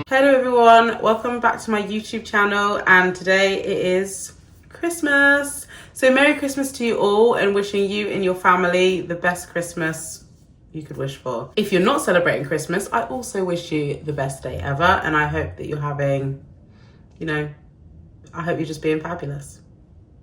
Hello everyone, welcome back to my YouTube channel, and today it is Christmas. So Merry Christmas to you all, and wishing you and your family the best Christmas you could wish for. If you're not celebrating Christmas, I also wish you the best day ever, and I hope that you're having, I hope you're just being fabulous.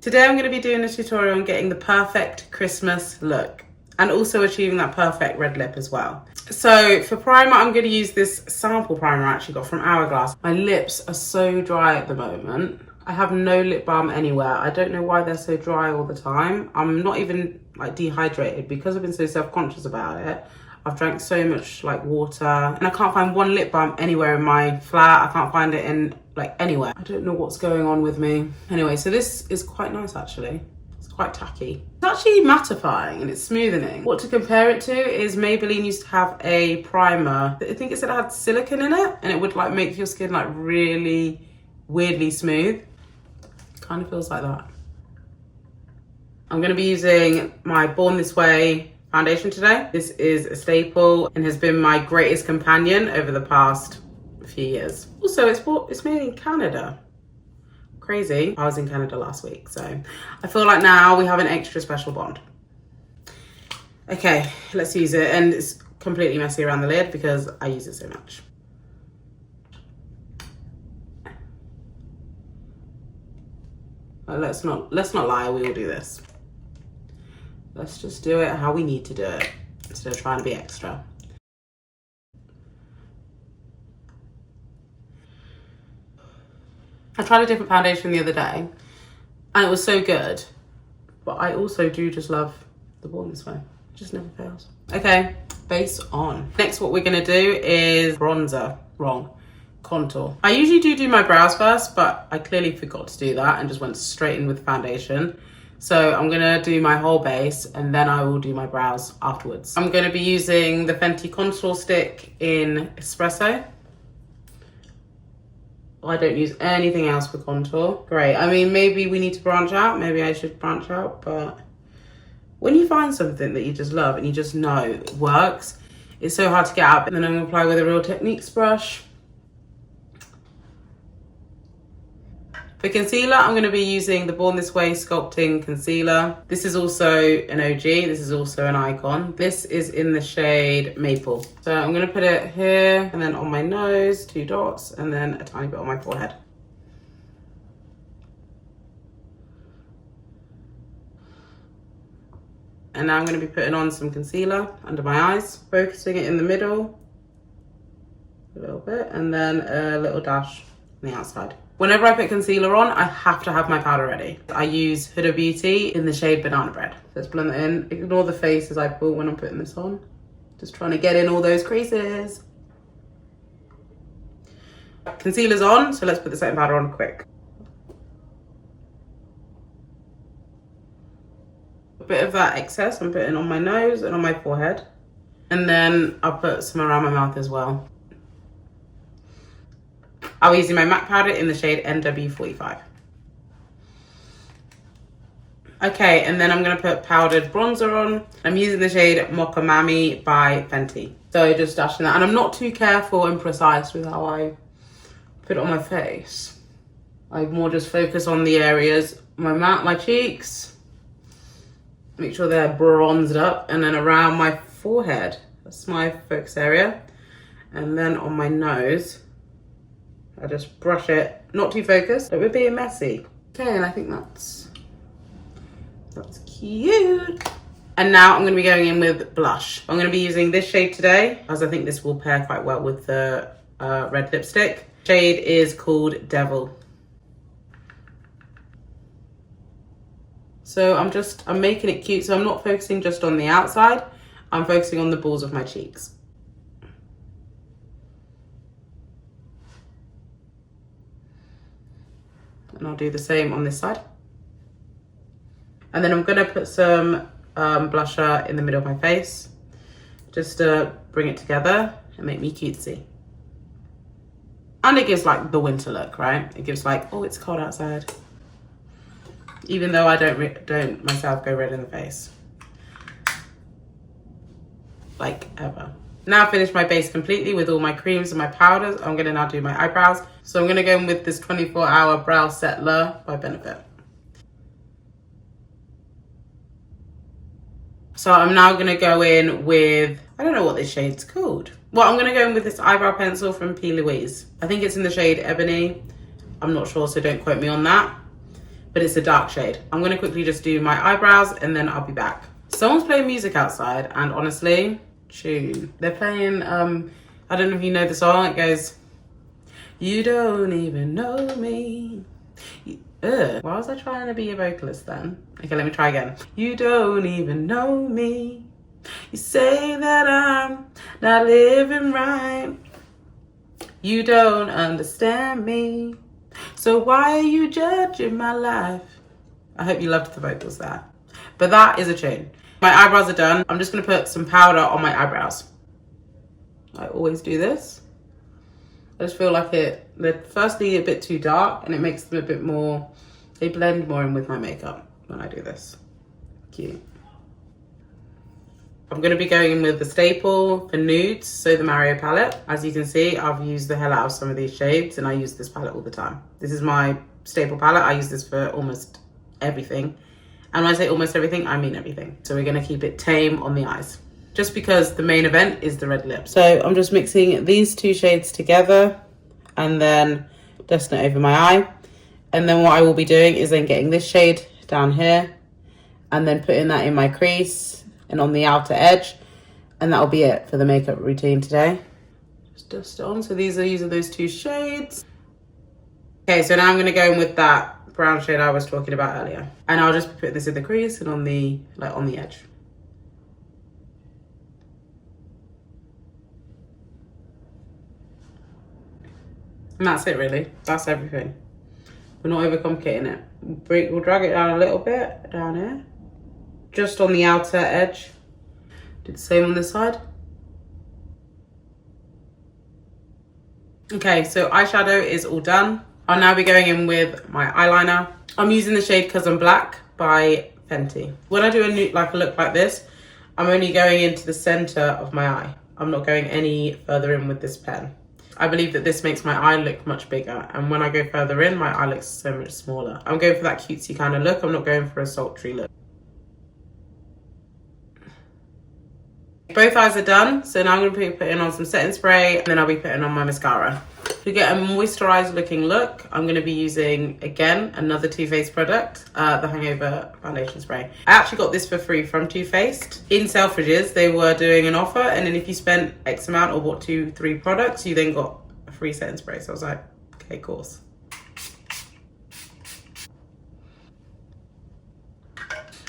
Today I'm going to be doing a tutorial on getting the perfect Christmas look and also achieving that perfect red lip as well. So for primer, I'm going to use this sample primer I actually got from Hourglass. My lips are so dry at the moment. I have no lip balm anywhere. I don't know why they're so dry all the time. I'm not even like dehydrated because I've been so self-conscious about it. I've drank so much like water and I can't find one lip balm anywhere in my flat. I can't find it in like anywhere. I don't know what's going on with me. Anyway, so this is quite nice actually. It's quite tacky. It's actually mattifying and it's smoothening. What to compare it to is Maybelline used to have a primer. I think it said it had silicone in it and it would like make your skin like really weirdly smooth. Kind of feels like that. I'm going to be using my Born This Way foundation today. This is a staple and has been my greatest companion over the past few years. Also, it's made in Canada. Crazy. I was in Canada last week, so I feel like now we have an extra special bond. Okay, let's use it. And it's completely messy around the lid because I use it so much. But let's not lie, we will do this. Let's just do it how we need to do it instead of trying to be extra. I tried a different foundation the other day and it was so good, but I also do just love the Born This Way. It just never fails. Okay, base on. Next, what we're gonna do is bronzer. Wrong. Contour. I usually do my brows first, but I clearly forgot to do that and just went straight in with foundation. So I'm gonna do my whole base and then I will do my brows afterwards. I'm gonna be using the Fenty contour stick in Espresso. I don't use anything else for contour. Great. I mean, maybe we need to branch out. Maybe I should branch out, but when you find something that you just love and you just know it works, it's so hard to get out. And then I'm gonna apply with a Real Techniques brush. For concealer, I'm going to be using the Born This Way Sculpting Concealer. This is also an OG, this is also an icon. This is in the shade Maple. So I'm going to put it here and then on my nose, 2 dots, and then a tiny bit on my forehead. And now I'm going to be putting on some concealer under my eyes, focusing it in the middle, a little bit, and then a little dash on the outside. Whenever I put concealer on, I have to have my powder ready. I use HudaBeauty in the shade Banana Bread. Let's blend that in. Ignore the faces I pull when I'm putting this on. Just trying to get in all those creases. Concealer's on, so let's put the setting powder on quick. A bit of that excess I'm putting on my nose and on my forehead. And then I'll put some around my mouth as well. I'll be using my MAC powder in the shade NW45. Okay, and then I'm going to put powdered bronzer on. I'm using the shade Mocha Mami by Fenty. So just dashing that. And I'm not too careful and precise with how I put it on my face. I more just focus on the areas, my cheeks. Make sure they're bronzed up. And then around my forehead. That's my focus area. And then on my nose. I just brush it, not too focused, but we're being messy. Okay, and I think that's cute. And now I'm gonna be going in with blush. I'm gonna be using this shade today, as I think this will pair quite well with the red lipstick. Shade is called Devil. So I'm making it cute, so I'm not focusing just on the outside, I'm focusing on the balls of my cheeks. And I'll do the same on this side. And then I'm gonna put some blusher in the middle of my face, just to bring it together and make me cutesy. And it gives like the winter look, right? It gives like, oh, it's cold outside. Even though I don't myself go red in the face. Like ever. Now I've finished my base completely with all my creams and my powders. I'm gonna now do my eyebrows. So I'm gonna go in with this 24-hour brow settler by Benefit. So I'm now gonna go in with, I don't know what this shade's called. Well, I'm gonna go in with this eyebrow pencil from P. Louise. I think it's in the shade Ebony. I'm not sure, so don't quote me on that. But it's a dark shade. I'm gonna quickly just do my eyebrows and then I'll be back. Someone's playing music outside and honestly, tune. They're playing, I don't know if you know the song, it goes, you don't even know me. Why was I trying to be a vocalist then? Okay, let me try again. You don't even know me. You say that I'm not living right. You don't understand me. So why are you judging my life? I hope you loved the vocals there. But that is a tune. My eyebrows are done. I'm just gonna put some powder on my eyebrows. I always do this. I just feel like they're firstly a bit too dark and it makes them a bit more, they blend more in with my makeup when I do this. Cute. I'm going to be going in with the staple for nudes, so the Mario palette. As you can see, I've used the hell out of some of these shades and I use this palette all the time. This is my staple palette. I use this for almost everything. And when I say almost everything, I mean everything. So we're going to keep it tame on the eyes. Just because the main event is the red lip. So I'm just mixing these two shades together and then dusting it over my eye. And then what I will be doing is then getting this shade down here and then putting that in my crease and on the outer edge. And that'll be it for the makeup routine today. Just dust it on. So these are using those two shades. Okay, so now I'm gonna go in with that brown shade I was talking about earlier. And I'll just put this in the crease and on the edge. And that's it really, that's everything. We're not overcomplicating it. We'll drag it down a little bit, down here. Just on the outer edge. Do the same on this side. Okay, so eyeshadow is all done. I'll now be going in with my eyeliner. I'm using the shade Cause I'm Black by Fenty. When I do a look like this, I'm only going into the center of my eye. I'm not going any further in with this pen. I believe that this makes my eye look much bigger. And when I go further in, my eye looks so much smaller. I'm going for that cutesy kind of look. I'm not going for a sultry look. Both eyes are done. So now I'm going to be putting on some setting spray and then I'll be putting on my mascara. To get a moisturized looking look, I'm going to be using, again, another Toofaced product, the Hangover Foundation Spray. I actually got this for free from Toofaced. In Selfridges, they were doing an offer, and then if you spent X amount or bought 2-3 products, you then got a free setting spray. So I was like, okay, of course.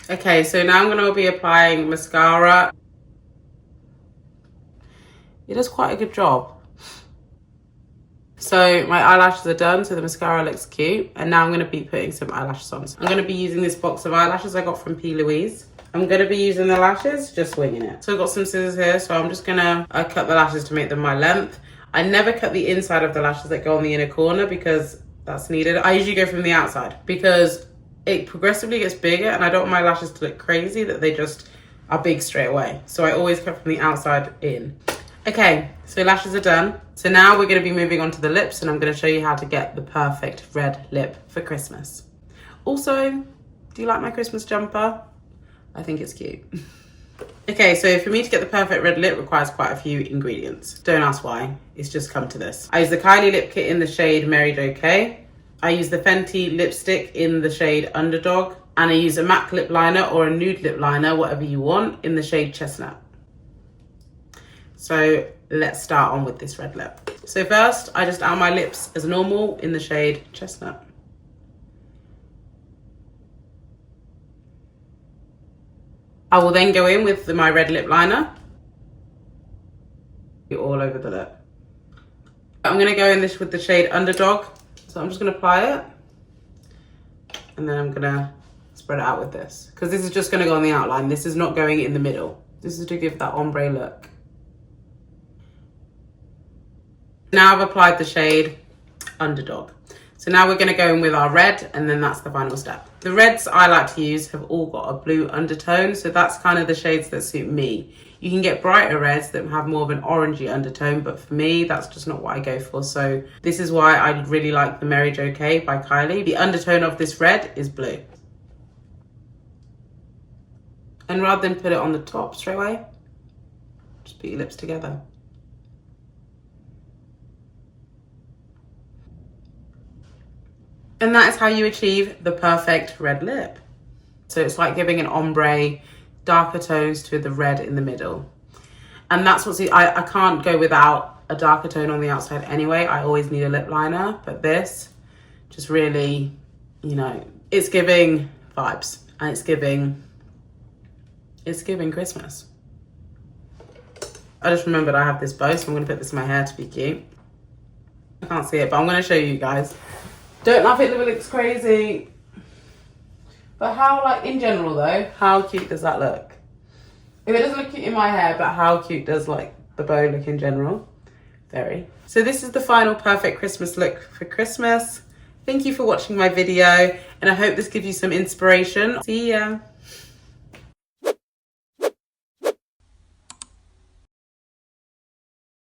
Okay, so now I'm going to be applying mascara. It does quite a good job. So my eyelashes are done, so the mascara looks cute. And now I'm going to be putting some eyelashes on. So I'm going to be using this box of eyelashes I got from P. Louise. I'm going to be using the lashes, just winging it. So I've got some scissors here, so I'm just going to cut the lashes to make them my length. I never cut the inside of the lashes that go on the inner corner because that's needed. I usually go from the outside because it progressively gets bigger and I don't want my lashes to look crazy, that they just are big straight away. So I always cut from the outside in. Okay, so lashes are done. So now we're going to be moving on to the lips and I'm going to show you how to get the perfect red lip for Christmas. Also, do you like my Christmas jumper? I think it's cute. Okay, so for me to get the perfect red lip requires quite a few ingredients. Don't ask why, it's just come to this. I use the Kylie lip kit in the shade Mary Jo K. I use the Fenty lipstick in the shade Underdwag. And I use a matte lip liner or a nude lip liner, whatever you want, in the shade Chestnut. So let's start on with this red lip. So first, I just outline my lips as normal in the shade Chestnut. I will then go in with my red lip liner. All over the lip. I'm gonna go in this with the shade Underdog. So I'm just gonna apply it. And then I'm gonna spread it out with this. Because this is just gonna go on the outline. This is not going in the middle. This is to give that ombre look. Now I've applied the shade Underdog. So now we're going to go in with our red, and then that's the final step. The reds I like to use have all got a blue undertone, so that's kind of the shades that suit me. You can get brighter reds that have more of an orangey undertone, but for me, that's just not what I go for. So this is why I really like the Mary Jo K by Kylie. The undertone of this red is blue. And rather than put it on the top straight away, just put your lips together. And that is how you achieve the perfect red lip. So it's like giving an ombre, darker tones to the red in the middle. And that's what's, I can't go without a darker tone on the outside anyway. I always need a lip liner, but this just really, you know, it's giving vibes and it's giving Christmas. I just remembered I have this bow, so I'm gonna put this in my hair to be cute. I can't see it, but I'm gonna show you guys. Don't know if it looks crazy, but how, like, in general though, how cute does that look? If it doesn't look cute in my hair, but how cute does, like, the bow look in general? Very. So this is the final perfect Christmas look for Christmas. Thank you for watching my video, and I hope this gives you some inspiration. See ya.